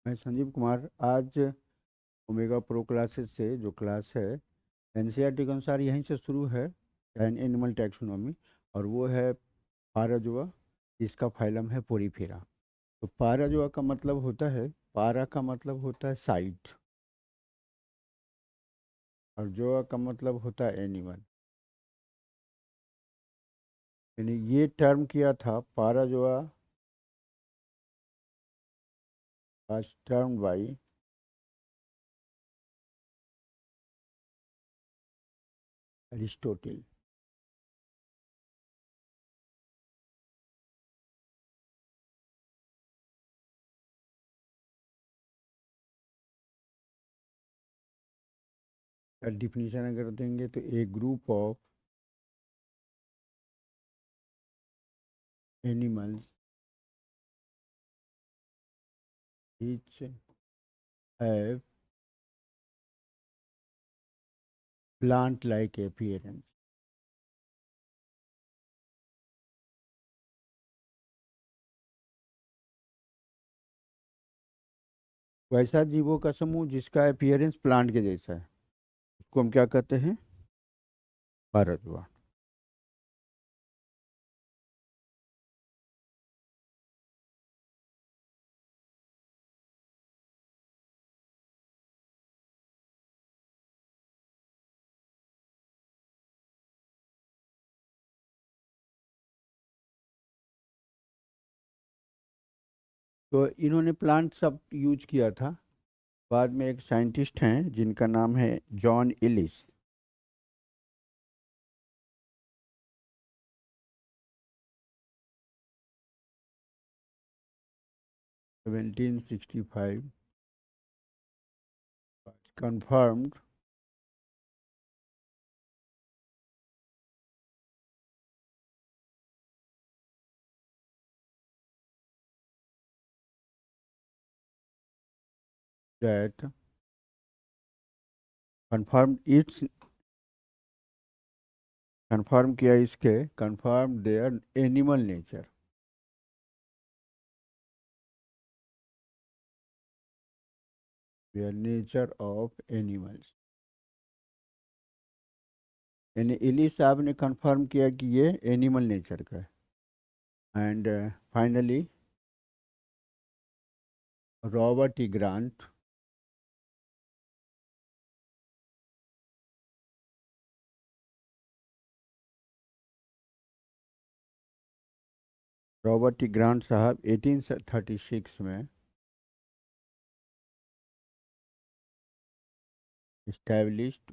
मैं संजीव कुमार। आज omega pro classes से जो क्लास है एनसीईआरटी के अनुसार यहीं से शुरू है, एन एनिमल टैक्सोनॉमी। और वो है पाराजोआ, जिसका फाइलम है पोरीफेरा। तो पाराजोआ का मतलब होता है, पारा का मतलब होता है साइड, और जोआ का मतलब होता है एनिमल। यानी ये टर्म किया था Parazoa was termed by Aristotle. का डिफिनीशन अगर देंगे तो a group of animals which have plant like appearance। वैसा जीवों का समूह जिसका अपीयरेंस प्लांट के जैसा है, उसको हम क्या कहते हैं? भारद्वाज। तो इन्होंने प्लांट सब यूज किया था। बाद में एक साइंटिस्ट हैं जिनका नाम है John ilish. 1765 confirmed that confirmed its confirm किया इसके confirmed their animal nature, their nature of animals। यानी इलिस साहब ने कंफर्म किया कि ये एनिमल नेचर का है। And finally Robert E grant, Robert T grant साहब 1836 में established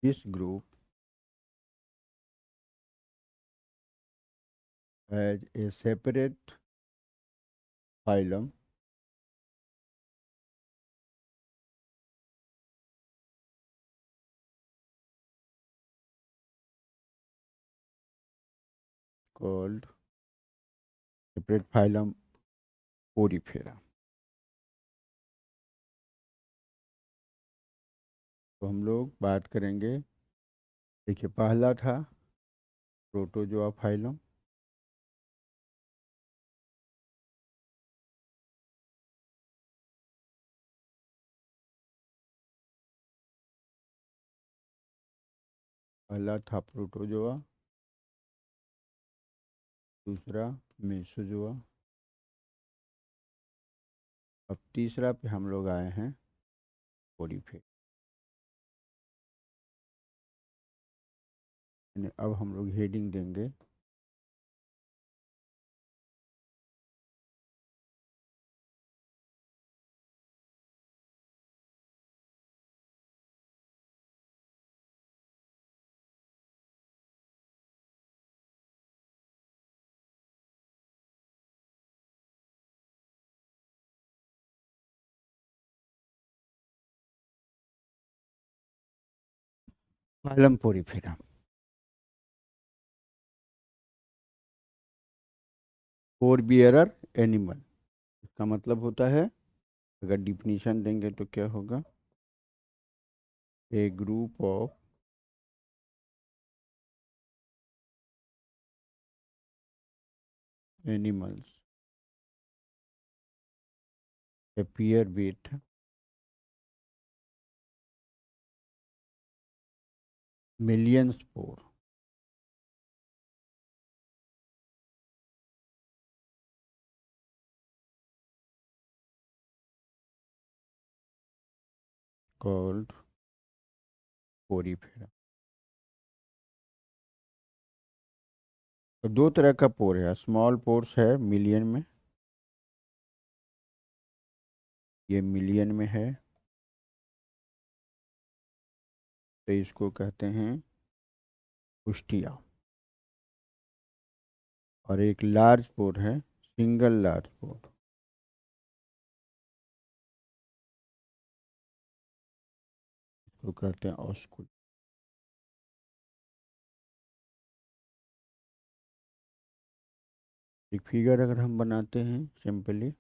this group as a separate phylum called separate phylum Porifera। तो हम लोग बात करेंगे। देखिए, पहला था प्रोटोजोआ फाइलम, पहला था प्रोटोजोआ, दूसरा मेसोजोआ, अब तीसरा पे हम लोग आए हैं पोरीफेरा। अब हम लोग हेडिंग देंगे phylum Porifera. Four bearer animal, इसका मतलब होता है, अगर डिफिनीशन देंगे तो क्या होगा? A group of animals appear with millions spore called Porifera. तो दो तरह का पोर है, स्मॉल पोर्स है मिलियन में, ये मिलियन में है, तो इसको कहते हैं पुष्टिया। और एक लार्ज पोर है, सिंगल लार्ज पोर, इसको कहते हैं ऑस्कुल। एक फिगर अगर हम बनाते हैं सिंपली,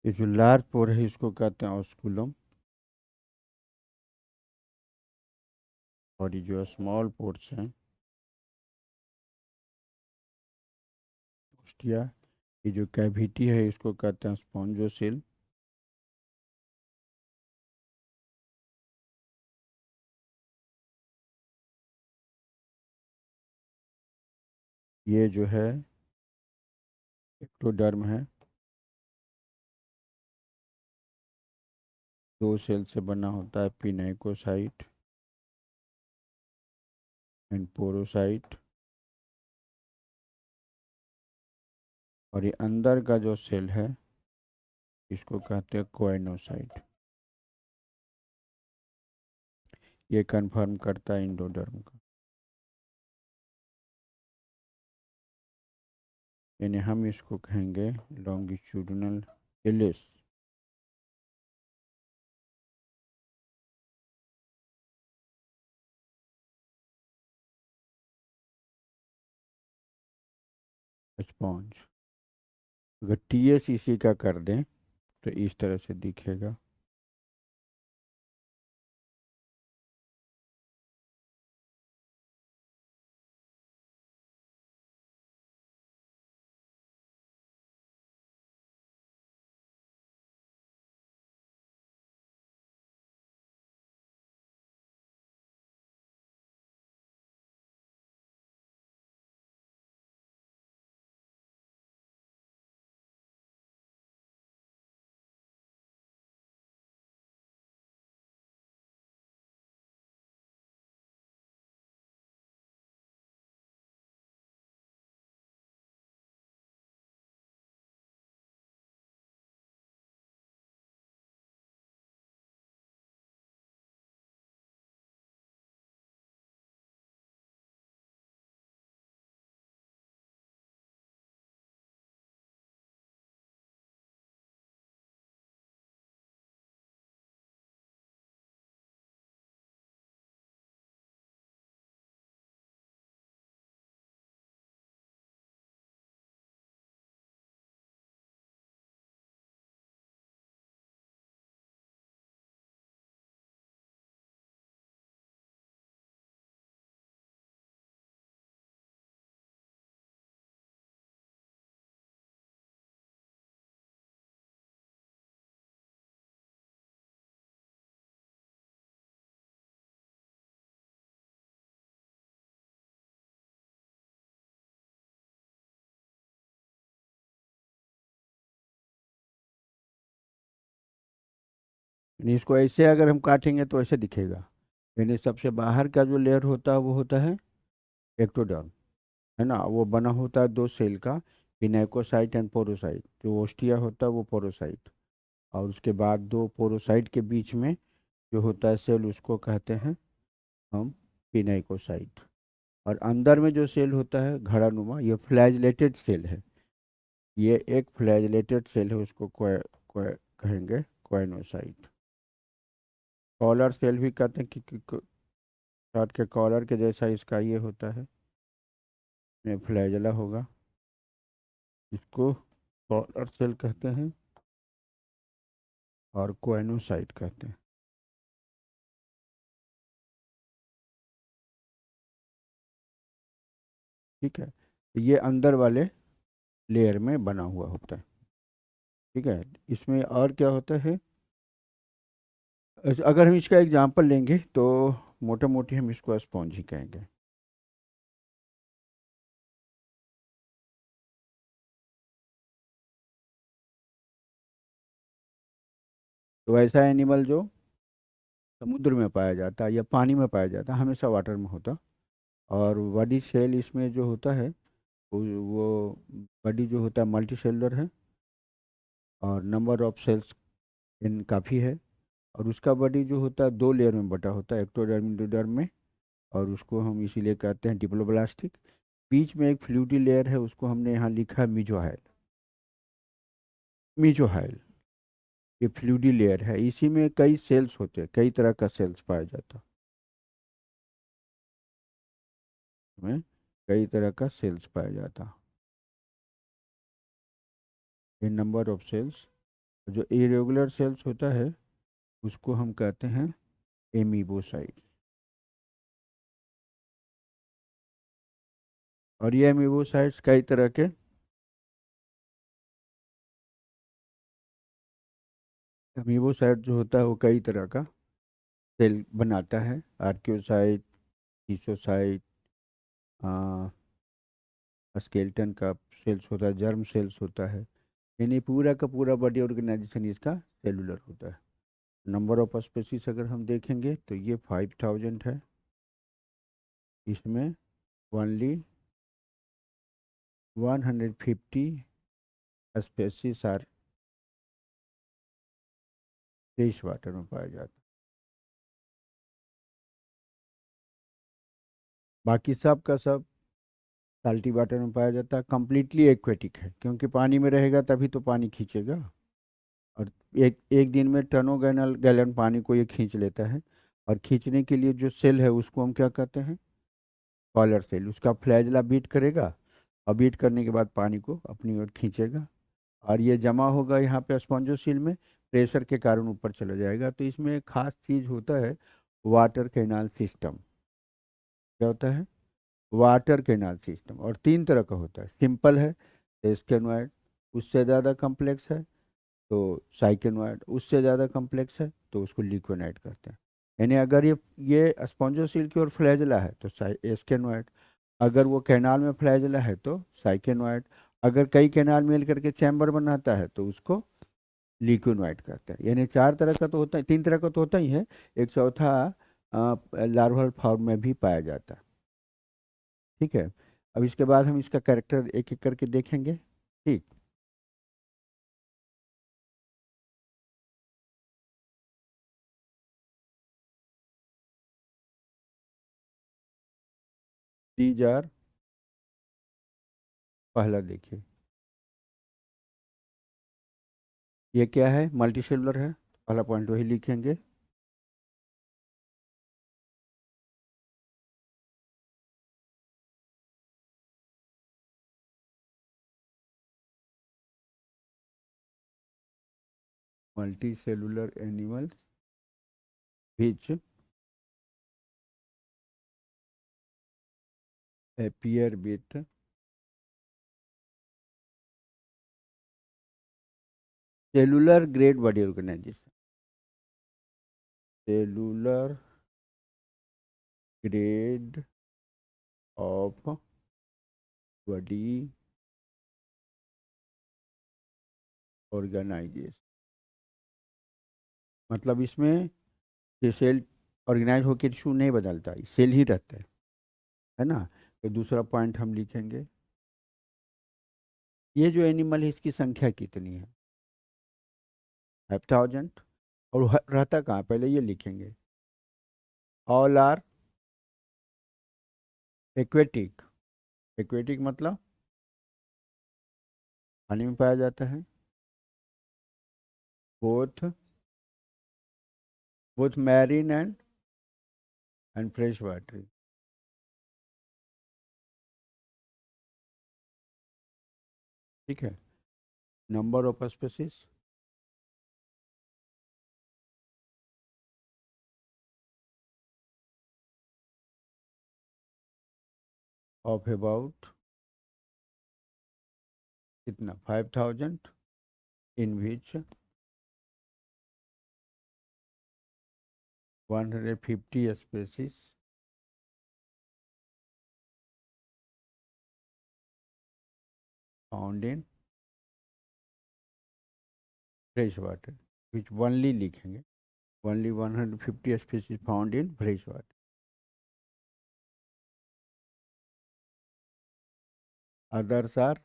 ये जो लार्ज पोर है इसको कहते हैं ऑस्कुलम, और ये जो स्मॉल पोर्स हैं पुष्टिया, ये जो कैविटी है इसको कहते हैं स्पॉन्जोसेल। ये जो है एक्टोडर्म है, दो सेल से बना होता है, पिनाइकोसाइट एंड पोरोसाइट। और ये अंदर का जो सेल है इसको कहते हैं कोएनोसाइट। ये कंफर्म करता है इंडोडर्म का, यानी हम इसको कहेंगे लॉन्गिट्यूडिनल इलिस। स्पॉन्ज अगर टीएस इसी का कर दें तो इस तरह से दिखेगा। यानी इसको ऐसे अगर हम काटेंगे तो ऐसे दिखेगा। यानी सबसे बाहर का जो लेयर होता है वो होता है एक्टोडर्म, है ना। वो बना होता है दो सेल का, पिनेकोसाइट एंड पोरोसाइट। जो ओस्टिया होता है वो पोरोसाइट, और उसके बाद दो पोरोसाइट के बीच में जो होता है सेल उसको कहते हैं हम पिनेकोसाइट। और अंदर में जो सेल होता है घड़ा नुमा, ये फ्लैजलेटेड सेल है। ये एक फ्लैजलेटेड सेल है, उसको कहेंगे क्वेनोसाइट। कॉलर सेल भी कहते हैं कि शर्ट के कॉलर के जैसा इसका ये होता है, में फ्लैजला होगा, इसको कॉलर सेल कहते हैं और क्वेनोसाइट कहते हैं। ठीक है, ये अंदर वाले लेयर में बना हुआ होता है। ठीक है, इसमें और क्या होता है, अगर हम इसका एग्जांपल लेंगे तो मोटा मोटी हम इसको स्पॉन्ज ही कहेंगे। तो ऐसा एनिमल जो समुद्र में पाया जाता है या पानी में पाया जाता है, हमेशा वाटर में होता। और बॉडी सेल इसमें जो होता है वो बॉडी जो होता है मल्टी सेलुलर है, और नंबर ऑफ सेल्स इन काफ़ी है। और उसका बॉडी जो होता है दो लेयर में बटा होता है, एक्टोडर्म इंडोडर्म में। और उसको हम इसीलिए कहते हैं डिप्लोब्लास्टिक। बीच में एक फ्लूइडी लेयर है, उसको हमने यहाँ लिखा है मीजोहाइल। मीजोहाइल ये फ्लूइडी लेयर है, इसी में कई सेल्स होते हैं, कई तरह का सेल्स पाया जाता है। में कई तरह का सेल्स पाया जाता। ये नंबर ऑफ सेल्स, जो इरेगुलर सेल्स होता है उसको हम कहते हैं एमीबोसाइट। और ये एमीबोसाइट्स कई तरह के, एमीबोसाइट जो होता है वो कई तरह का सेल बनाता है। आर्क्योसाइट, ईसोसाइट, स्केलेटन का सेल्स होता है, जर्म सेल्स होता है। यानी पूरा का पूरा बॉडी ऑर्गेनाइजेशन इसका सेलुलर होता है। नंबर ऑफ स्पेसीज अगर हम देखेंगे तो ये 5000 है। इसमें only 150 species are fresh water में पाया जाता है। बाकी सब का सब साल्टी वाटर में पाया जाता है। कम्प्लीटली एक्वेटिक है, क्योंकि पानी में रहेगा तभी तो पानी खींचेगा। और एक एक दिन में टनों गैलन गैलन पानी को ये खींच लेता है। और खींचने के लिए जो सेल है उसको हम क्या कहते हैं, कॉलर सेल। उसका फ्लैजला बीट करेगा, और बीट करने के बाद पानी को अपनी ओर खींचेगा, और ये जमा होगा यहाँ पे स्पॉन्जोसील में, प्रेशर के कारण ऊपर चला जाएगा। तो इसमें एक खास चीज़ होता है, वाटर कैनाल सिस्टम। क्या होता है, वाटर कैनाल सिस्टम। और तीन तरह का होता है, सिंपल है स्केनोइड, उससे ज़्यादा कम्प्लेक्स है तो साइकेनोइड, उससे ज़्यादा कम्प्लेक्स है तो उसको लिक्विनाइड कहते हैं। यानी अगर ये स्पॉन्जोसील की ओर फ्लैजला है तो एस्केनोइड, अगर वो कैनाल में फ्लैजला है तो साइकेनोइड, अगर कई कैनाल मिल करके चैम्बर बनाता है तो उसको लिक्विनोइड कहते हैं। यानी चार तरह का तो होता है, तीन तरह का तो होता ही है, एक चौथा लार्वल फॉर्म में भी पाया जाता है। ठीक है, अब इसके बाद हम इसका कैरेक्टर एक एक करके देखेंगे। ठीक, दीज आर, पहला देखिए, ये क्या है, मल्टी सेलुलर है, पहला पॉइंट वही लिखेंगे। Multi cellular animals which appear with cellular grade body organization, cellular grade of body organization। मतलब इसमें ये सेल ऑर्गेनाइज होकर टिश्यू नहीं बदलता, सेल ही रहता है ना। तो दूसरा पॉइंट हम लिखेंगे, ये जो एनिमल है इसकी संख्या कितनी है, 5000। और रहता कहाँ, पहले ये लिखेंगे, ऑल आर एक्वेटिक। एक्वेटिक मतलब पानी में पाया जाता है, both both marine and fresh water. ठीक है। Number of species of about कितना, 5000, in which 150 species found in fresh water, which only लिखेंगे, only 150 species found in fresh water. Others are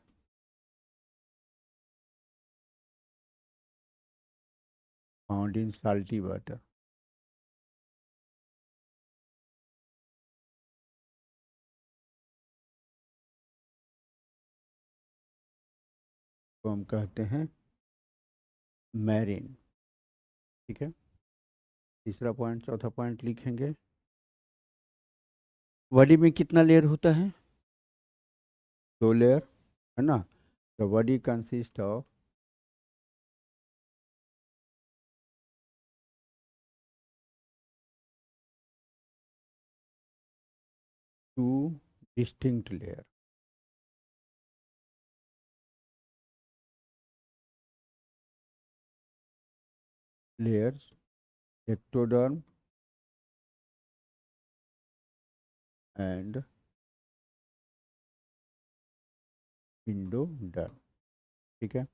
found in salty water. तो हम कहते हैं marine. ठीक है। तीसरा पॉइंट, चौथा पॉइंट लिखेंगे, बॉडी में कितना लेयर होता है, 2 लेयर, है ना। The body consist of 2 distinct layer. Layers, ectoderm and endoderm. ठीक है।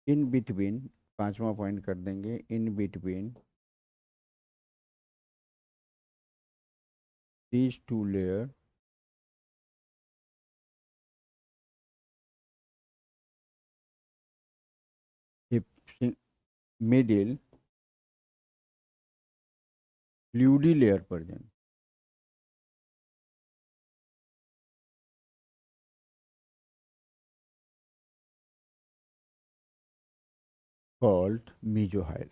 इन बिटवीन, पांचवा पॉइंट कर देंगे, in between these 2 layer if middle fluidy layer present called mesohyl,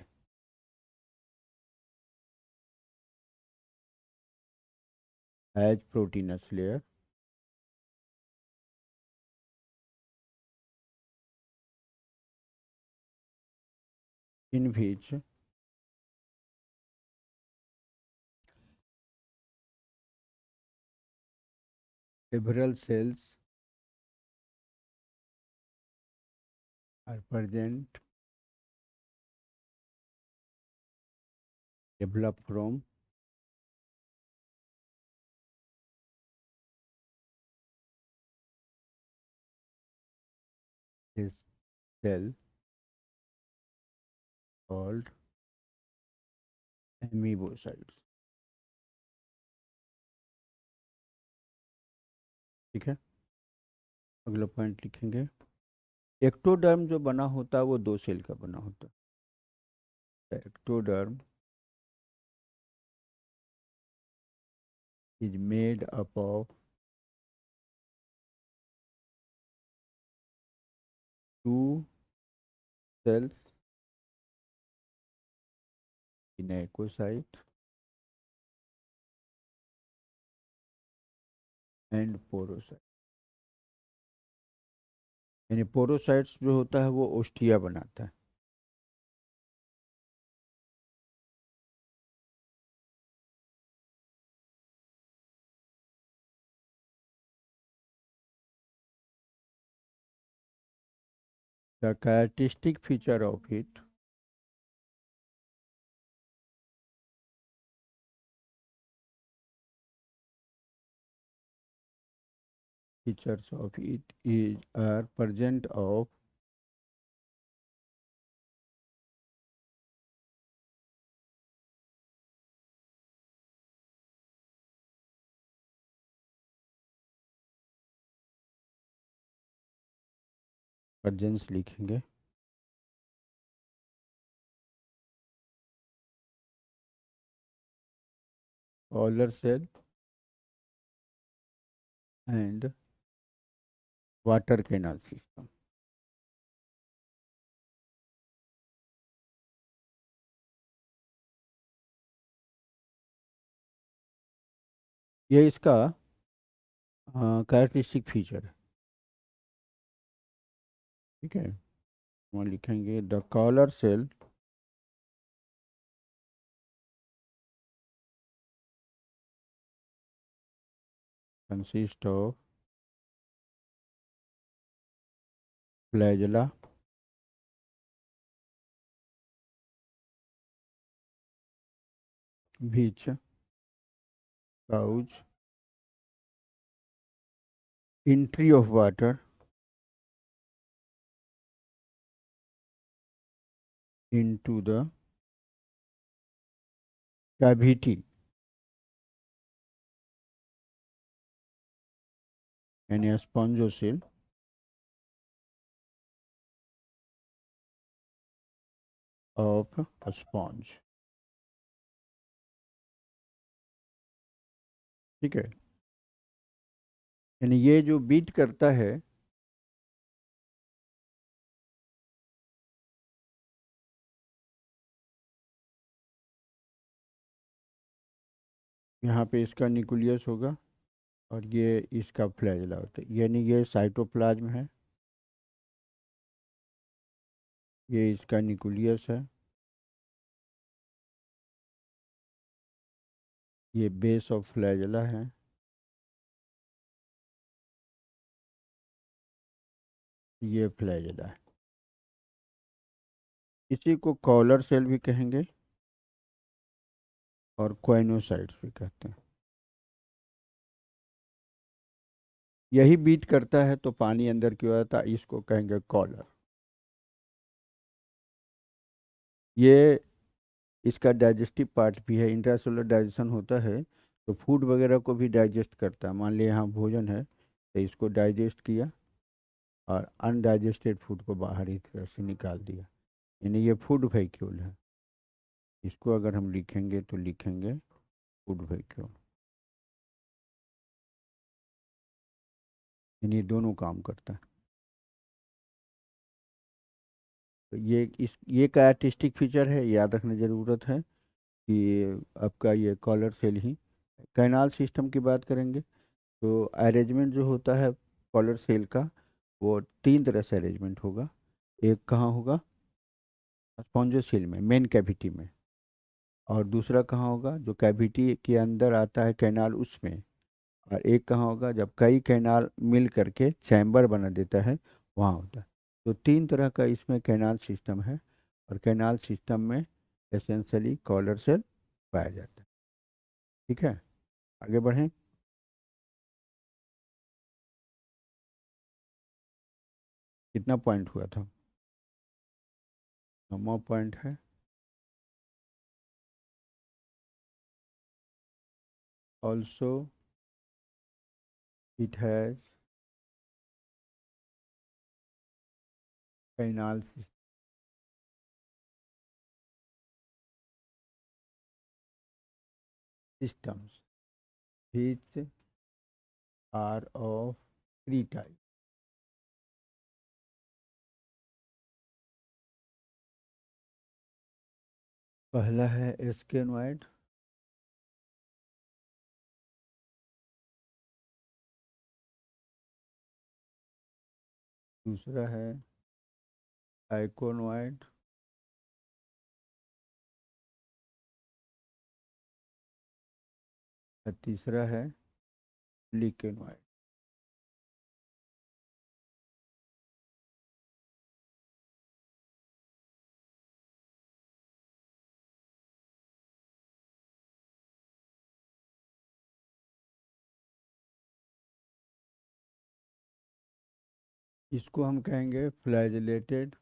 as proteinous layer in which several cells are present, develop from this cell called amoebocytes। ठीक है। अगला point लिखेंगे, ectoderm जो बना होता है वो 2 सेल का बना होता है। Ectoderm is made up of 2 cells in a echocyte and porocyte। यानी पोरोसाइट्स जो होता है वो ओस्टिया बनाता है। The characteristic feature of it features of it is are present of presence लिखेंगे solar cell and water canal system. ये इसका कैरेक्टरिस्टिक फीचर है। ठीक है, वहाँ लिखेंगे the collar cell consist of flagella which cause entry of water into the cavity and a spongocele of a sponge। ठीक है, यानी ये जो बीट करता है यहाँ पे इसका न्यूक्लियस होगा और ये इसका फ्लैजला होता है, यानी ये साइटोप्लाज्म है, ये इसका न्यूक्लियस है, ये बेस ऑफ फ्लैजला है, ये फ्लैजला है। इसी को कॉलर सेल भी कहेंगे और क्वाइनोसाइट्स भी कहते हैं। यही बीट करता है तो पानी अंदर क्यों आता है, इसको कहेंगे कॉलर। ये इसका डाइजेस्टिव पार्ट भी है, इंट्रासेलुलर डाइजेशन होता है तो फूड वगैरह को भी डाइजेस्ट करता है। मान लिया यहाँ भोजन है तो इसको डाइजेस्ट किया और अनडाइजेस्टेड फूड को बाहर ही तरह से निकाल दिया, यानी ये फूड वैक्यूल है। इसको अगर हम लिखेंगे तो लिखेंगे फूड वैक्यूल, यानी ये दोनों काम करता है। तो ये का आर्टिस्टिक फीचर है, याद रखने ज़रूरत है कि आपका ये कॉलर सेल ही। कैनाल सिस्टम की बात करेंगे तो अरेंजमेंट जो होता है कॉलर सेल का वो तीन तरह से अरेंजमेंट होगा। एक कहाँ होगा, स्पॉन्जोसेल में, मेन कैविटी में। और दूसरा कहाँ होगा, जो कैविटी के अंदर आता है कैनाल उसमें। और एक कहाँ होगा, जब कई कैनाल मिल करके चैम्बर बना देता है वहाँ होता है। तो तीन तरह का इसमें कैनाल सिस्टम है और कैनाल सिस्टम में एसेंशियली कॉलर सेल पाया जाता है। ठीक है, आगे बढ़ें। कितना पॉइंट हुआ था, 9वां पॉइंट है। Also it has canal systems which are of three types। पहला है एस्केनोइड, दूसरा है आइकोनोइड और तीसरा है लिकेनोइड। इसको हम कहेंगे फ्लैजिलेटेड,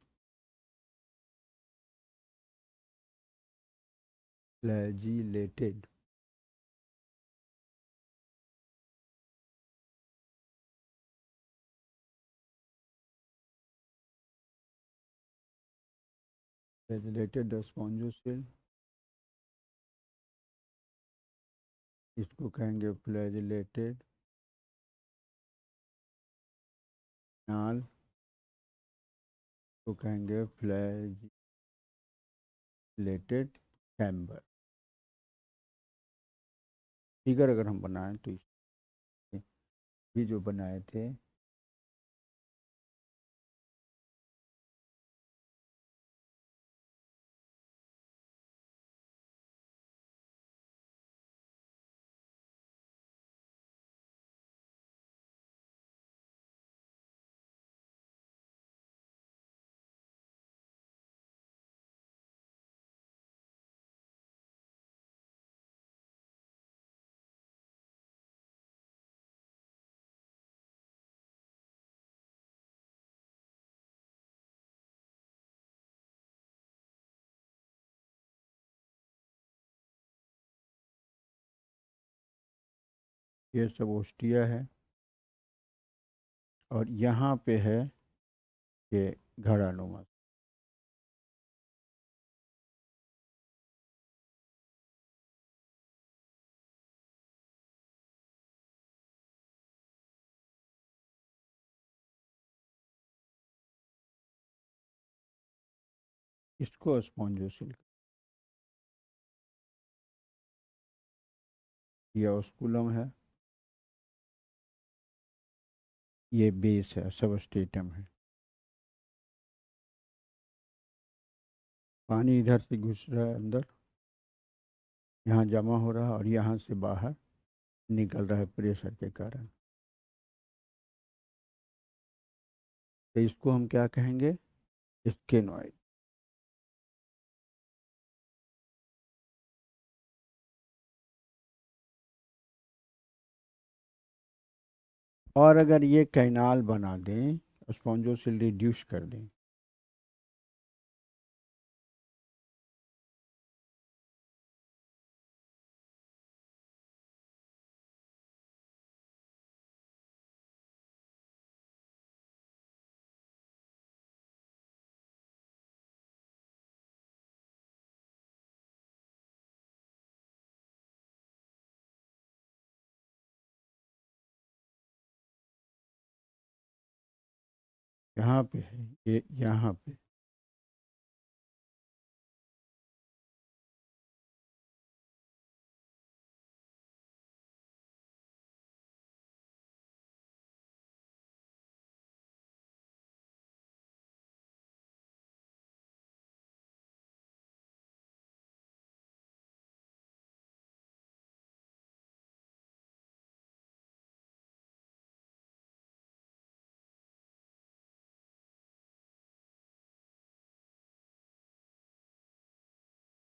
फ्लैजिलेटेड। फ्लैजिलेटेड स्पॉन्जोसेल, इसको कहेंगे फ्लैजिलेटेड नाल, इसको कहेंगे फ्लैजिलेटेड चैम्बर। फिगर अगर हम बनाएं तो ये जो बनाए थे, ये सब ओस्टिया है, और यहाँ पे है ये घड़ानुमा। इसको स्पॉन्जोसिल, ये ऑस्कुलम है, ये बेस है, सबस्टेटम है। पानी इधर से घुस रहा है अंदर, यहाँ जमा हो रहा है, और यहाँ से बाहर निकल रहा है प्रेशर के कारण। तो इसको हम क्या कहेंगे? स्केनॉइड। और अगर ये कैनाल बना दें, स्पॉन्जोसिल रिड्यूस कर दें, यहाँ पे है, ये यहाँ पे,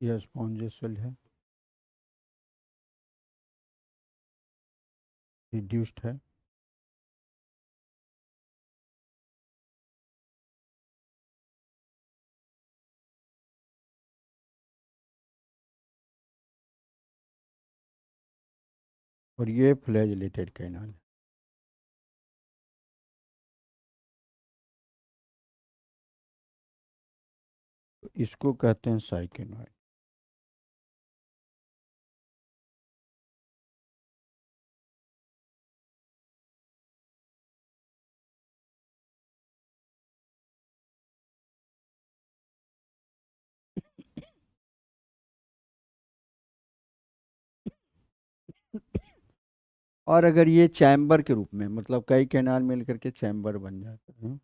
यह स्पॉन्जोसिल है, रिड्यूस्ड है। और ये फ्लैजिलेटेड कैनाल है। तो इसको कहते हैं साइकेनॉइड। और अगर ये चैम्बर के रूप में, मतलब कई कैनाल मिल करके चैम्बर बन जाते हैं,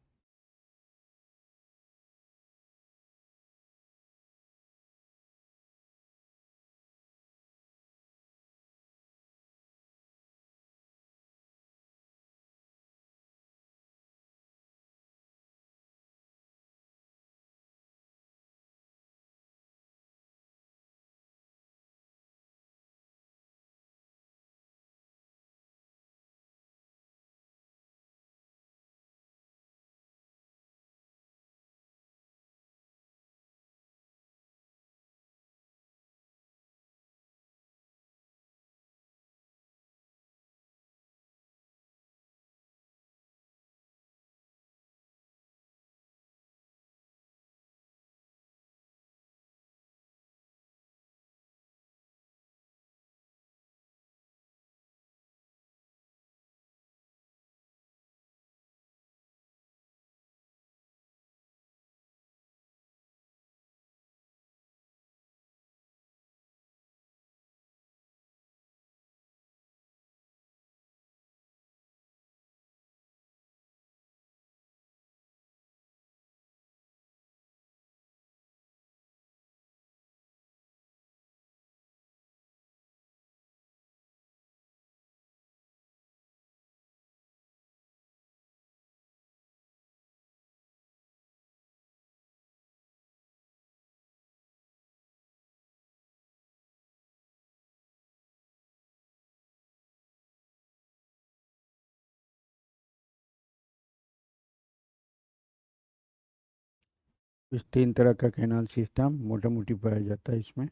इस 3 तरह का कैनाल सिस्टम मोटा मोटी पाया जाता है इसमें।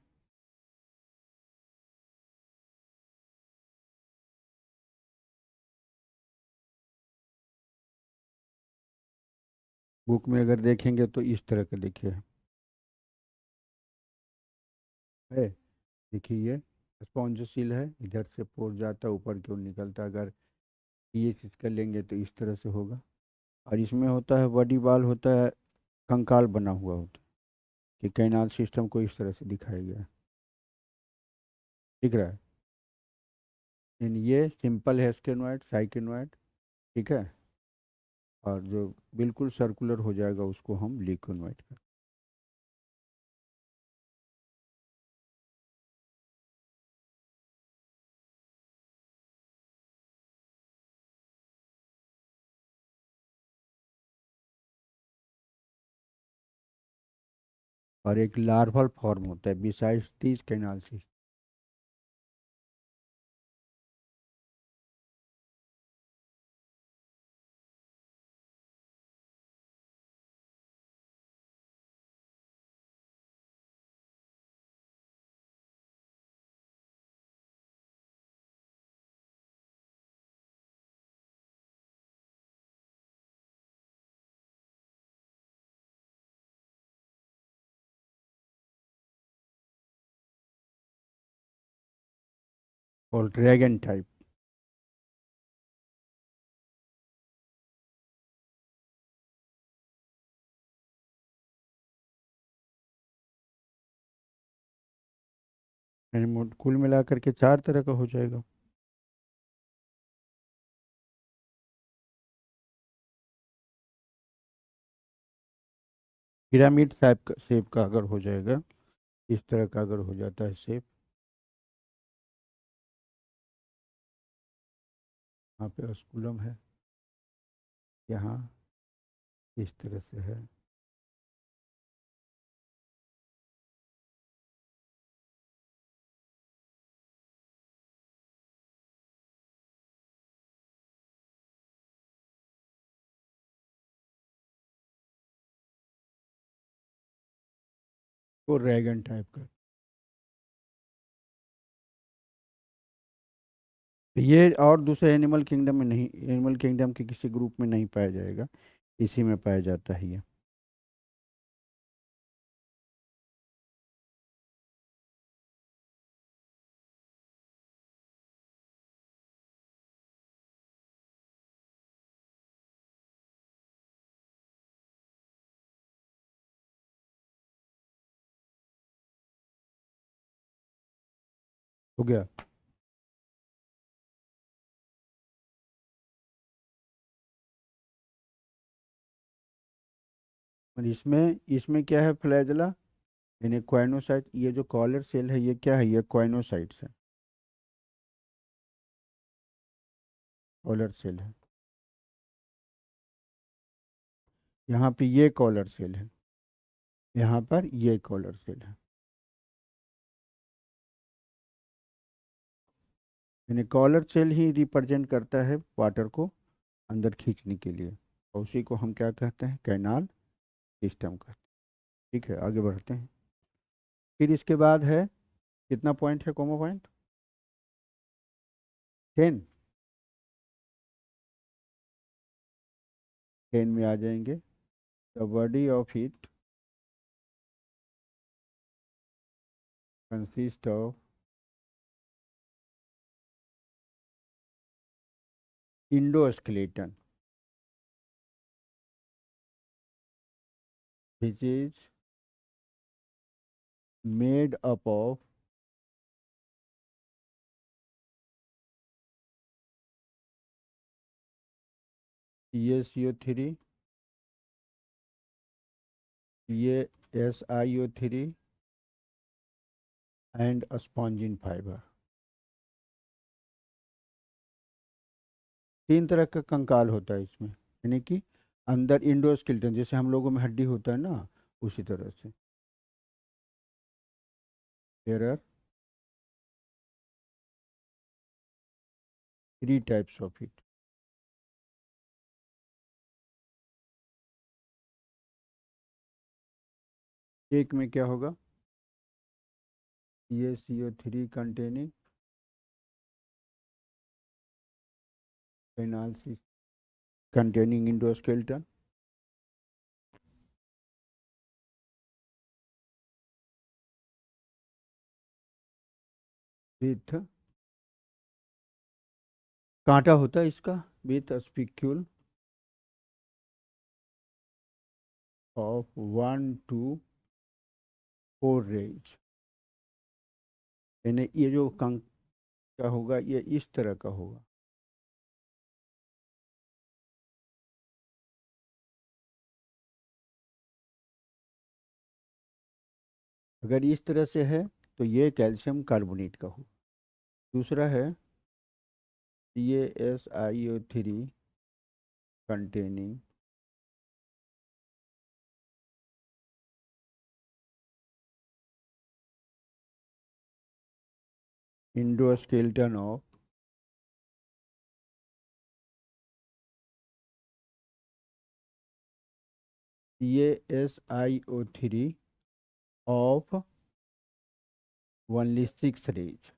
बुक में अगर देखेंगे तो इस तरह का देखिए है। देखिए ये स्पॉन्जोसील है, इधर से पोर जाता है ऊपर की ओर निकलता है। अगर ये चीज़ कर लेंगे तो इस तरह से होगा। और इसमें होता है बॉडी बाल होता है, कंकाल बना हुआ होता है कि कैनाल सिस्टम को इस तरह से दिखाया गया है। दिख रहा है। इन ये सिंपल है स्टेनोइड साइकेनोइड। ठीक है। और जो बिल्कुल सर्कुलर हो जाएगा उसको हम लिक्विनोइड कर। और एक लार्वल फॉर्म होता है बिसाइड्स दिस कैनाल सिस्टम। और ड्रैगन टाइप। यानी कुल मिलाकर के 4 तरह का हो जाएगा। पिरामिड टाइप का शेप का अगर हो जाएगा, इस तरह का अगर हो जाता है शेप। यहाँ पे ऑस्कुलम है, यहाँ इस तरह से है। वो ड्रैगन टाइप का। ये और दूसरे एनिमल किंगडम में नहीं, एनिमल किंगडम के किसी ग्रुप में नहीं पाया जाएगा, इसी में पाया जाता है ये। हो गया। और इसमें इसमें क्या है फ्लैजला, यानी क्वाइनोसाइट। ये जो कॉलर सेल है ये क्या है, ये क्वाइनोसाइट्स है, कॉलर सेल है। यहाँ पे ये कॉलर सेल है, यहाँ पर ये कॉलर सेल है। यानी कॉलर सेल ही रिप्रेजेंट करता है वाटर को अंदर खींचने के लिए, और उसी को हम क्या कहते हैं, कैनाल सिस्टम कहते हैं। ठीक है, आगे बढ़ते हैं। फिर इसके बाद है, कितना पॉइंट है कोमा पॉइंट, 10। 10 में आ जाएंगे। The body of it consist of endoskeleton which is made up of CaCO3, ये SiO3 एंड स्पॉन्जिन फाइबर। 3 तरह का कंकाल होता है इसमें, यानी कि अंदर इंडोस्केलेटन जैसे हम लोगों में हड्डी होता है ना, उसी तरह से। There are 3 types of it. एक में क्या होगा, ये CO3 containing phenyl containing endoskeleton with कांटा होता है इसका, with spicule of 1 to 4 rays. यानी ये जो कंक का होगा ये इस तरह का होगा। अगर इस तरह से है तो ये कैल्शियम कार्बोनेट का होगा। दूसरा है CaSiO3 containing endoskeleton of CaSiO3 of only 6 rays.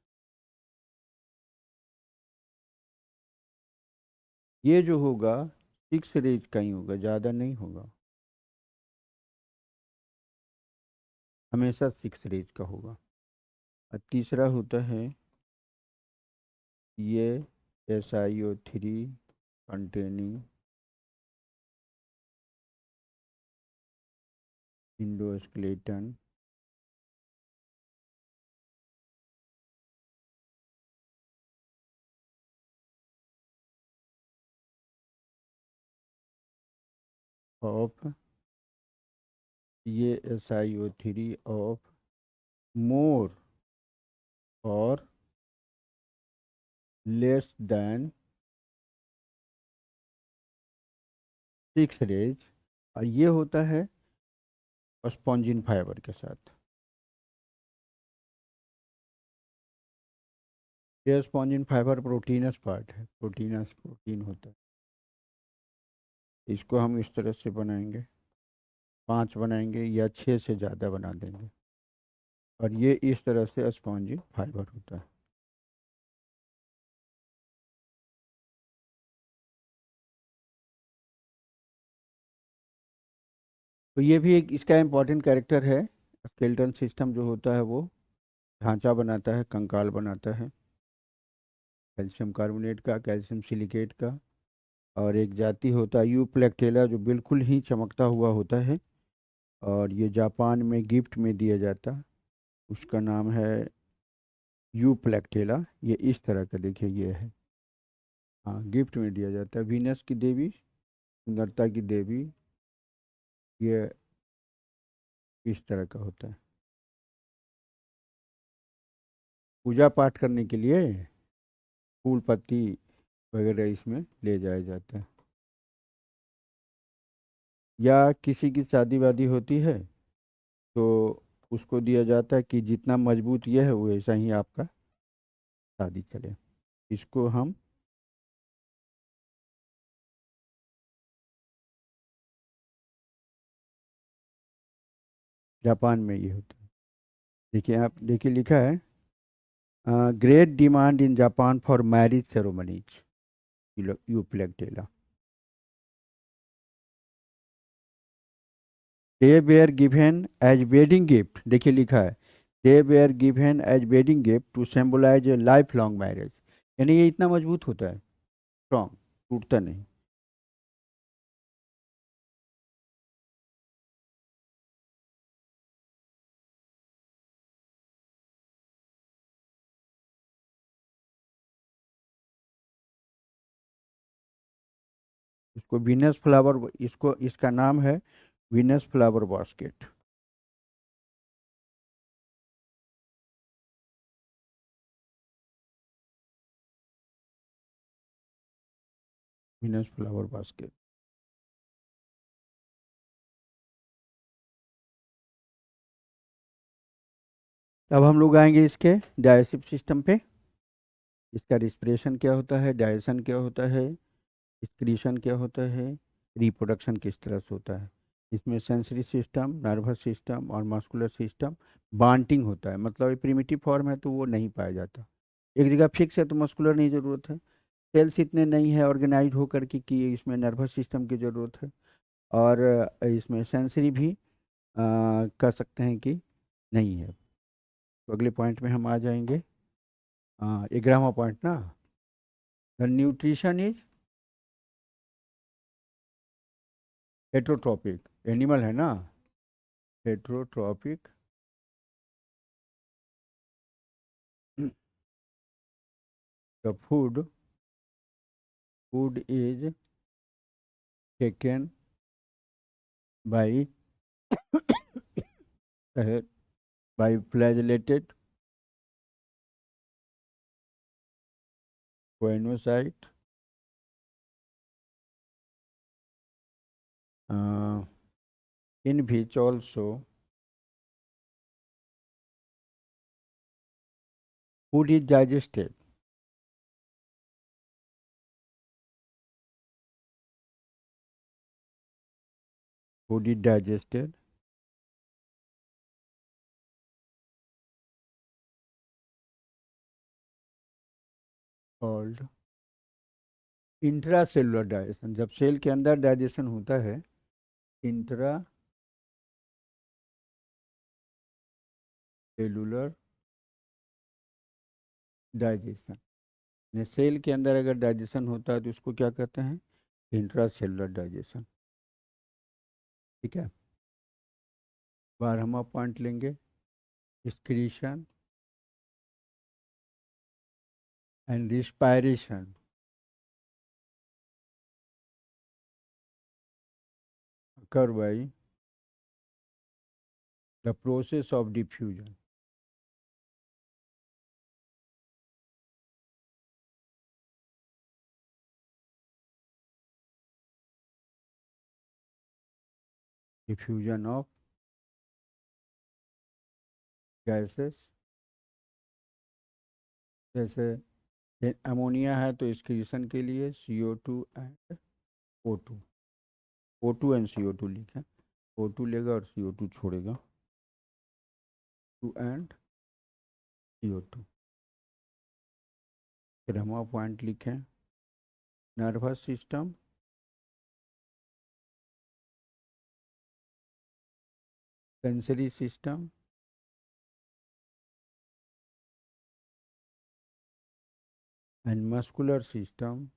ये जो होगा 6 रेज का ही होगा, ज़्यादा नहीं होगा, हमेशा 6 रेज का होगा। और तीसरा होता है ये SiO3 कंटेनिंग इंडोस्केलेटन ऑफ ये SiO3 ऑफ मोर और लेस देन 6 रेज। और ये होता है स्पॉन्जिन फाइबर के साथ। ये स्पॉन्जिन फाइबर प्रोटीनस पार्ट है, प्रोटीनस प्रोटीन होता है। इसको हम इस तरह से बनाएंगे, 5 बनाएंगे या 6 से ज़्यादा बना देंगे। और ये इस तरह से स्पॉन्जिन फाइबर होता है। तो ये भी एक इसका इम्पॉर्टेंट कैरेक्टर है। स्केलेटन सिस्टम जो होता है वो ढांचा बनाता है, कंकाल बनाता है कैल्शियम कार्बोनेट का, कैल्शियम सिलिकेट का। और एक जाति होता है यूप्लेक्टेला जो बिल्कुल ही चमकता हुआ होता है, और ये जापान में गिफ्ट में दिया जाता है। उसका नाम है यूप्लेक्टेला। ये इस तरह का देखिए ये है, हाँ गिफ्ट में दिया जाता है। वीनस की देवी, सुंदरता की देवी, ये इस तरह का होता है। पूजा पाठ करने के लिए फूल पत्ती वगैरह इसमें ले जाया जाता है। या किसी की शादी वादी होती है तो उसको दिया जाता है कि जितना मजबूत ये है वैसा ही आपका शादी चले। इसको हम जापान में ये होता है। देखिए आप देखिए लिखा है great demand in Japan for marriage ceremonies Euplectella. They were given as wedding gift, देखिए लिखा है they were given as wedding gift to symbolise a life long marriage. यानी ये इतना मजबूत होता है, स्ट्रॉन्ग, टूटता नहीं। इसको वीनस फ्लावर, इसको इसका नाम है Venus flower basket. Venus flower basket. अब हम लोग आएंगे इसके डाइजेस्टिव सिस्टम पे। इसका रिस्पिरेशन क्या होता है, डाइजेशन क्या होता है, एक्सक्रीशन क्या होता है, रिप्रोडक्शन किस तरह से होता है। इसमें सेंसरी सिस्टम, नर्वस सिस्टम और मस्कुलर सिस्टम बांटिंग होता है, मतलब ये प्रिमिटिव फॉर्म है तो वो नहीं पाया जाता। एक जगह फिक्स है तो मस्कुलर नहीं ज़रूरत है। सेल्स इतने नहीं है ऑर्गेनाइज होकर के कि इसमें नर्वस सिस्टम की ज़रूरत है। और इसमें सेंसरी भी कह सकते हैं कि नहीं है। तो अगले पॉइंट में हम आ जाएंगे। 11वां पॉइंट ना, the nutrition is heterotrophic, animal है ना, heterotrophic. The food is taken by by flagellated choanocyte, uh, in which also food is digested. Food is digested called intracellular digestion. जब सेल के अंदर डाइजेशन होता है, इंट्रा सेलुलर डाइजेशन, सेल के अंदर अगर डाइजेशन होता है तो उसको क्या कहते हैं, इंट्रासेलुलर डाइजेशन। ठीक है। 12वां पॉइंट लेंगे, excretion and respiration occur by the process of diffusion. Diffusion of gases, जैसे अमोनिया है तो एक्सक्रीशन के लिए CO2 and O2, O2 and CO2 लिखें, O2 लेगा और CO2 छोड़ेगा, 2 एंड CO2। फिर हम पॉइंट लिखें, nervous system sensory system and muscular system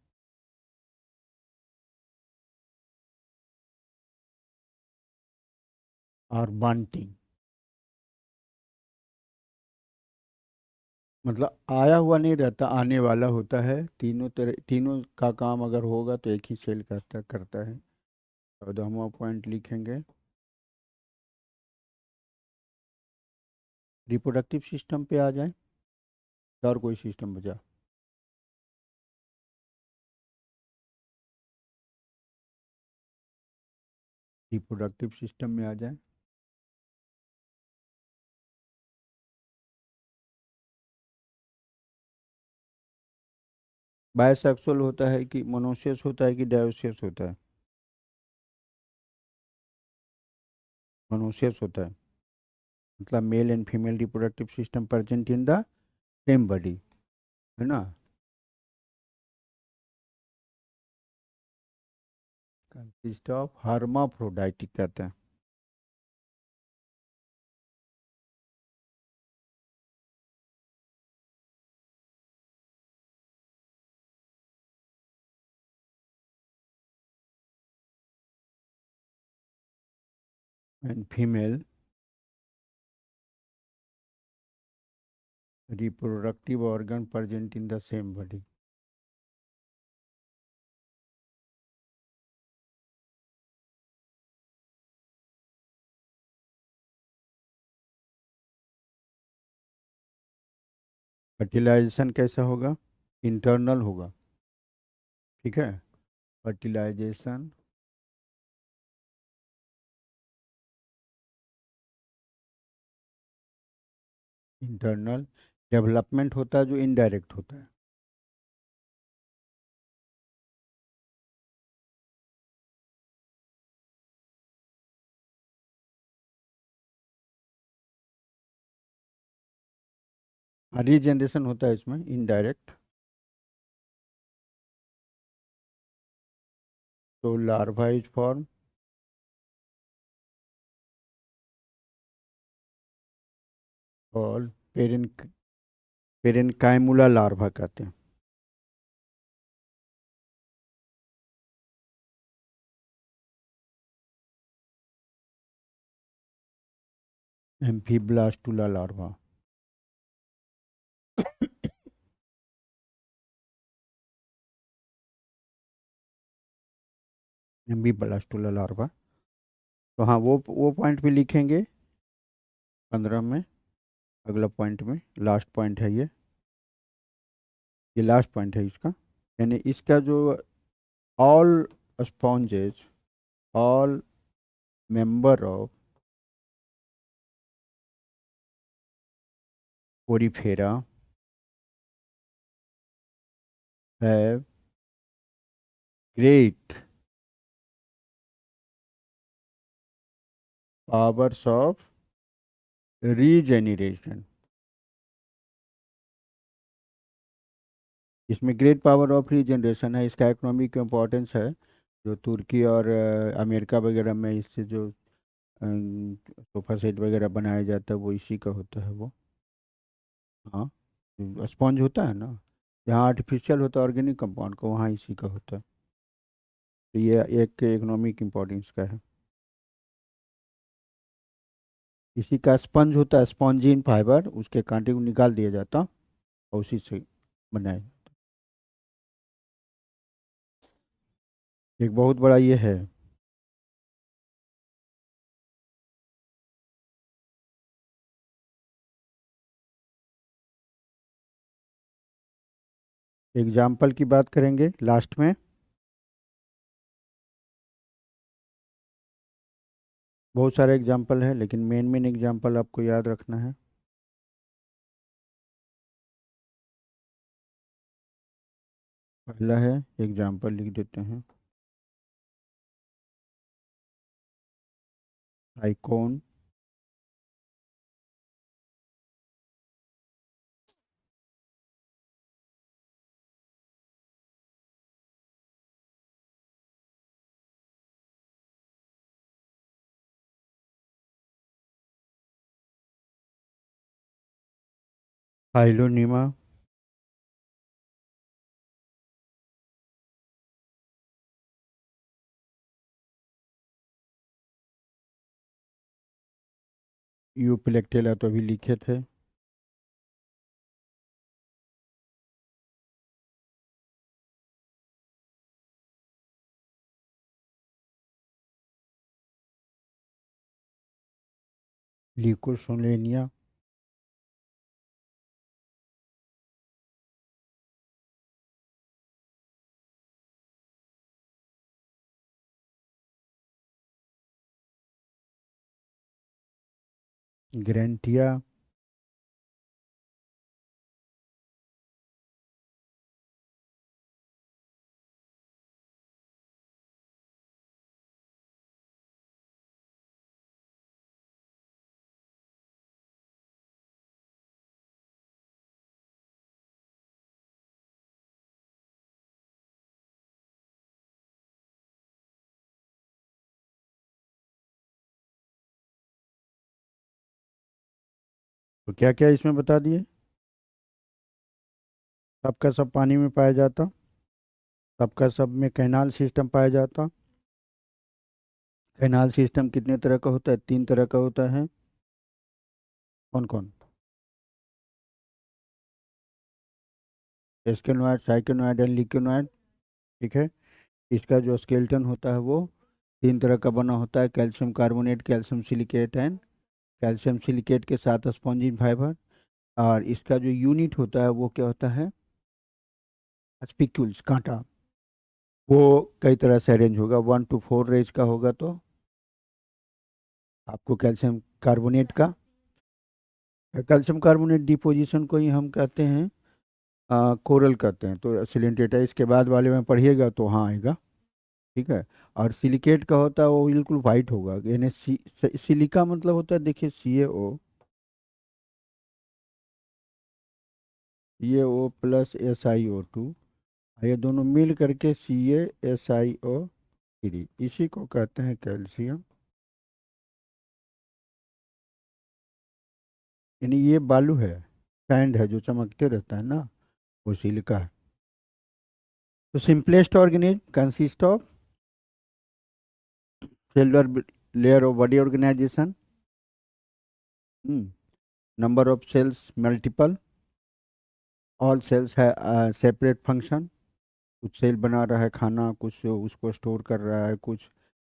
और बंटिंग, मतलब आया हुआ नहीं रहता, आने वाला होता है। तीनों तरह, तीनों का काम अगर होगा तो एक ही सेल करता करता है। 14वां पॉइंट लिखेंगे, रिप्रोडक्टिव सिस्टम पे आ जाए, और कोई सिस्टम बचा, रिप्रोडक्टिव सिस्टम में आ जाए। बायसेक्सुअल होता है कि मोनोसियस होता है कि डायोसियस होता है, मोनोसियस होता है, मतलब male and female reproductive system present in the same body, है ना। कंसिस्ट ऑफ हर्माफ्रोडाइटिक कहते हैं। And female reproductive organ present in the same body. Fertilisation कैसा होगा, इंटरनल होगा। ठीक है, फर्टिलाइजेशन इंटरनल, डेवलपमेंट होता है जो इनडायरेक्ट होता है। रीजनरेशन होता है इसमें इनडायरेक्ट। तो लार्वा इज फॉर्म और पेरेनकाइमुला लार्वा कहते हैं। एम्फीब्लास्टुला लार्वा। एम्फीब्लास्टुला लार्वा। तो हाँ, वो पॉइंट भी लिखेंगे 15 में, अगला पॉइंट में लास्ट पॉइंट है ये लास्ट पॉइंट है इसका। यानी इसका जो all sponges, all member of Porifera have great powers of regeneration. इसमें ग्रेट पावर ऑफ रीजनरेशन है, इसका इकोनॉमिक इम्पोर्टेंस है। जो तुर्की और अमेरिका वगैरह में इससे जो सोफा सेट वगैरह बनाया जाता है वो इसी का होता है वो। हाँ, स्पॉन्ज होता है ना, जहाँ आर्टिफिशियल होता है ऑर्गेनिक कंपाउंड का, वहाँ इसी का होता है। तो ये एक इकोनॉमिक इम्पोर्टेंस का है। इसी का स्पंज होता है, स्पॉन्जिन फाइबर, उसके कांटे को निकाल दिया जाता और उसी से बनाया। एक बहुत बड़ा ये है। एग्जाम्पल की बात करेंगे लास्ट में। बहुत सारे एग्जाम्पल है, लेकिन मेन मेन एग्जाम्पल आपको याद रखना है। पहला है, एग्जाम्पल लिख देते हैं, आइकॉन। हाइलोनिमा। यूपिलेक्टेला तो अभी लिखे थे। ल्यूकोसोलेनिया। ग्रेंटिया। तो क्या क्या इसमें बता दिए। सबका सब पानी में पाया जाता, सबका सब में कैनाल सिस्टम पाया जाता। कैनाल सिस्टम कितने तरह का होता है, 3 तरह का होता है। कौन कौन। एस्केनोइड, साइकेनोइड एंड लिकेनोइड। ठीक है। इसका जो स्केलेटन होता है वो 3 तरह का बना होता है, calcium carbonate, calcium silicate and calcium silicate के साथ स्पॉन्जिन फाइबर। और इसका जो यूनिट होता है वो क्या होता है, स्पिक्यूल्स, कांटा। वो कई तरह से अरेंज होगा, 1 to 4 रेज का होगा तो आपको कैल्शियम कार्बोनेट का, कैल्शियम कार्बोनेट डिपोजिशन को ही हम कहते हैं कोरल कहते हैं। तो सिलेंटेटा इसके बाद वाले में पढ़िएगा तो हाँ आएगा। ठीक है। और सिलिकेट का होता है वो बिल्कुल वाइट होगा, यानी सिलिका मतलब होता है, देखिए CaO। ये ओ प्लस SiO2, ये दोनों मिल करके CaSiO3, इसी को कहते हैं कैल्शियम। यानी ये बालू है, सैंड है जो चमकते रहता है ना, वो सिलिका है। तो simplest organism consist of cellular layer of body organisation, number of cells multiple, all cells है सेपरेट फंक्शन, कुछ सेल बना रहा है खाना, कुछ उसको स्टोर कर रहा है, कुछ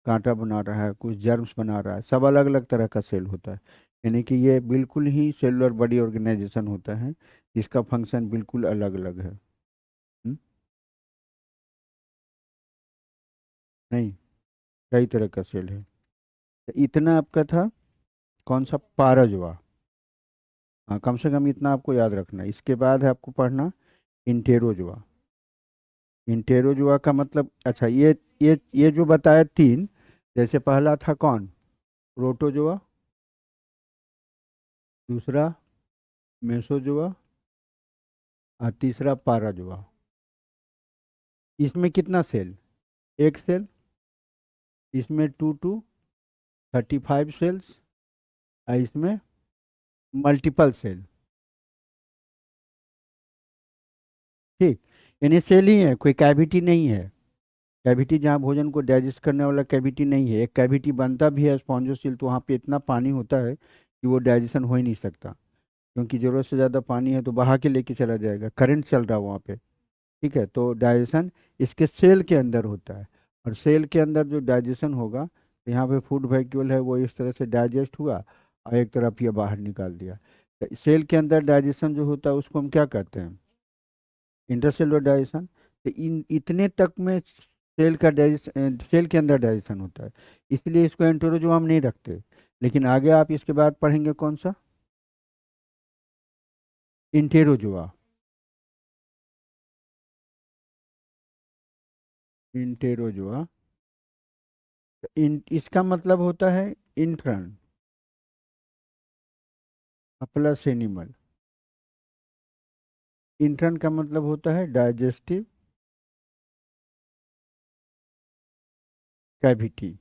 कांटा बना रहा है, कुछ जर्म्स बना रहा है, सब अलग अलग तरह का सेल होता है। यानी कि ये बिल्कुल ही सेलुलर बॉडी ऑर्गेनाइजेशन होता है, जिसका फंक्शन बिल्कुल अलग अलग है। हम्म? नहीं, कई तरह का सेल है। तो इतना आपका था कौन सा, पाराजोआ। हाँ, कम से कम इतना आपको याद रखना है। इसके बाद है आपको पढ़ना इंटेरोजोआ। इंटेरोजोआ का मतलब, अच्छा ये जो बताया तीन, जैसे पहला था कौन, प्रोटोजोआ, दूसरा मेसोजोआ, और तीसरा पाराजोआ। इसमें कितना सेल, एक सेल। इसमें 2 to 35 सेल्स, और इसमें मल्टीपल सेल। ठीक, यानी सेल ही है, कोई कैविटी नहीं है। कैविटी जहाँ भोजन को डाइजेस्ट करने वाला कैविटी नहीं है। एक कैविटी बनता भी है स्पॉन्जोसिल, तो वहाँ पे इतना पानी होता है कि वो डाइजेशन हो ही नहीं सकता, क्योंकि ज़रूरत से ज़्यादा पानी है तो बहा के लेके चला जाएगा, करंट चल रहा है वहाँ पे। ठीक है, तो डाइजेशन इसके सेल के अंदर होता है। और सेल के अंदर जो डाइजेशन होगा, तो यहाँ पे फूड वैक्यूल है वो इस तरह से डाइजेस्ट हुआ, और एक तरफ ये बाहर निकाल दिया। तो सेल के अंदर डाइजेशन जो होता है उसको हम क्या कहते हैं, इंटरसेलुलर डाइजेशन। तो इन इतने तक में सेल का डाइजेशन, सेल के अंदर डाइजेशन होता है, इसलिए इसको एंटरोजोआ नहीं रखते। लेकिन आगे आप इसके बाद पढ़ेंगे कौन सा, इंटेरोजोआ। इंटेरोजोआ, इसका मतलब होता है इंट्रन प्लस एनिमल। इंट्रन का मतलब होता है डाइजेस्टिव कैविटी।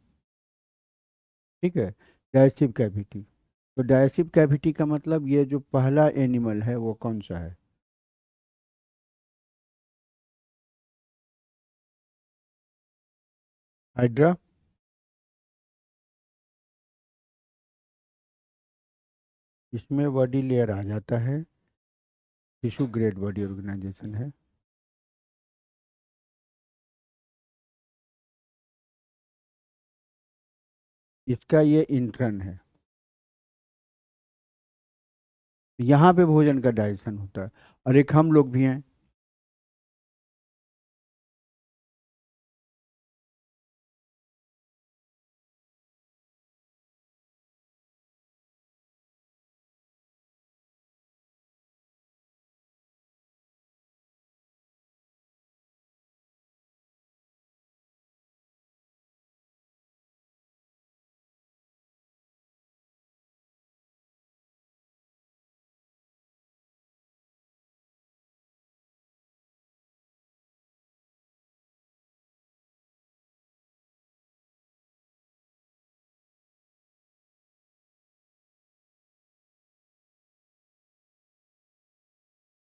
ठीक है, डाइजेस्टिव कैविटी। तो डाइजेस्टिव कैविटी का मतलब ये जो पहला एनिमल है वो कौन सा है, हाइड्रा। इसमें बॉडी लेयर आ जाता है, टिश्यू ग्रेड बॉडी ऑर्गेनाइजेशन है। इसका ये इंट्रन है, यहाँ पे भोजन का डाइजेशन होता है। और एक हम लोग भी हैं।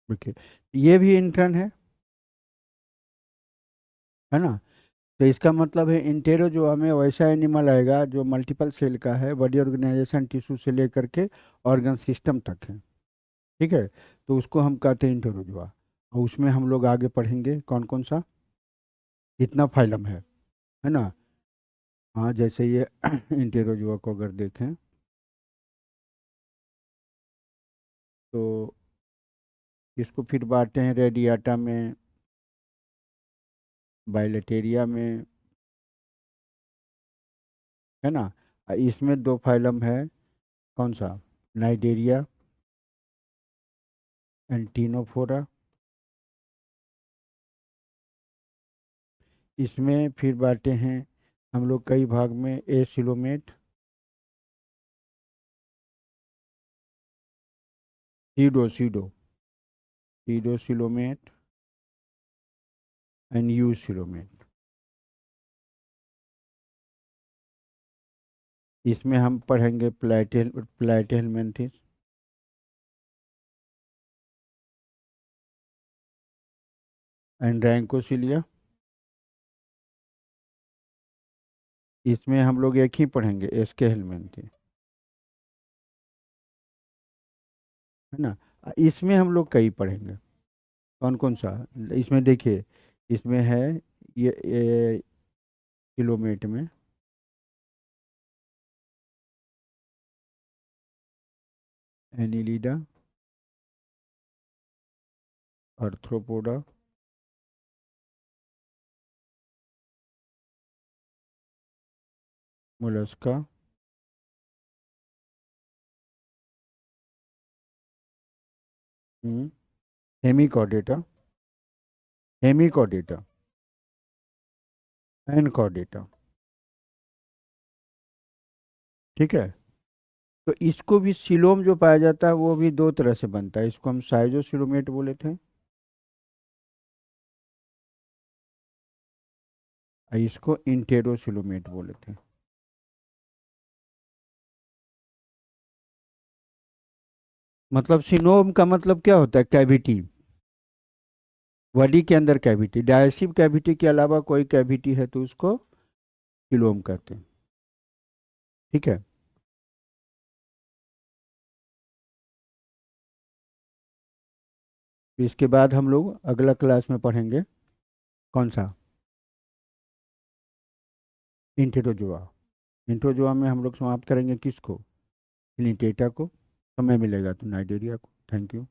देखिए, ये भी इंट्रन है ना। तो इसका मतलब है इंटेरो जो हमें वैसा एनिमल आएगा जो मल्टीपल सेल का है, बॉडी ऑर्गेनाइजेशन टिश्यू से लेकर के ऑर्गन सिस्टम तक है। ठीक है, तो उसको हम कहते हैं इंटेरोजुआ। और उसमें हम लोग आगे पढ़ेंगे कौन कौन सा, कितना फाइलम है ना। हाँ, जैसे ये इंटेरोजुआ को अगर देखें, तो इसको फिर बांटते हैं रेडियाटा में, बाइलेटेरिया में, है ना। इसमें दो फाइलम है, कौन सा, नाइडेरिया, एंटीनोफोरा। इसमें फिर बांटे हैं हम लोग कई भाग में, acoelomate, pseudo pseudo. pseudocoelomate and eucoelomate। इसमें हम पढ़ेंगे प्लैटिहेल्मिन्थेस एंड रैंकोसिलिया। इसमें हम लोग एक ही पढ़ेंगे, एसके हेलमिन्थेस, है ना। इसमें हम लोग कई पढ़ेंगे। कौन कौन सा? इसमें देखिए, इसमें है ये किलोमेट में Annelida, arthropoda, Mollusca, Hemichordata, Hemichordata and Chordata. ठीक है। तो इसको भी सिलोम जो पाया जाता है वो भी दो तरह से बनता है। इसको हम साइजोसिलोमेट बोले थे, और इसको इंटेरोसिलोमेट बोले थे। मतलब सिनोम का मतलब क्या होता है? कैविटी, बॉडी के अंदर कैविटी। डायसिव कैविटी के अलावा कोई कैविटी है तो उसको सिलोम कहते हैं। ठीक है। इसके बाद हम लोग अगला क्लास में पढ़ेंगे कौन सा? इंटेरोजोआ। इंटेरोजोआ में हम लोग समाप्त करेंगे किसको? निटेटा को। समय मिलेगा तो नाइडेरिया को। Thank you.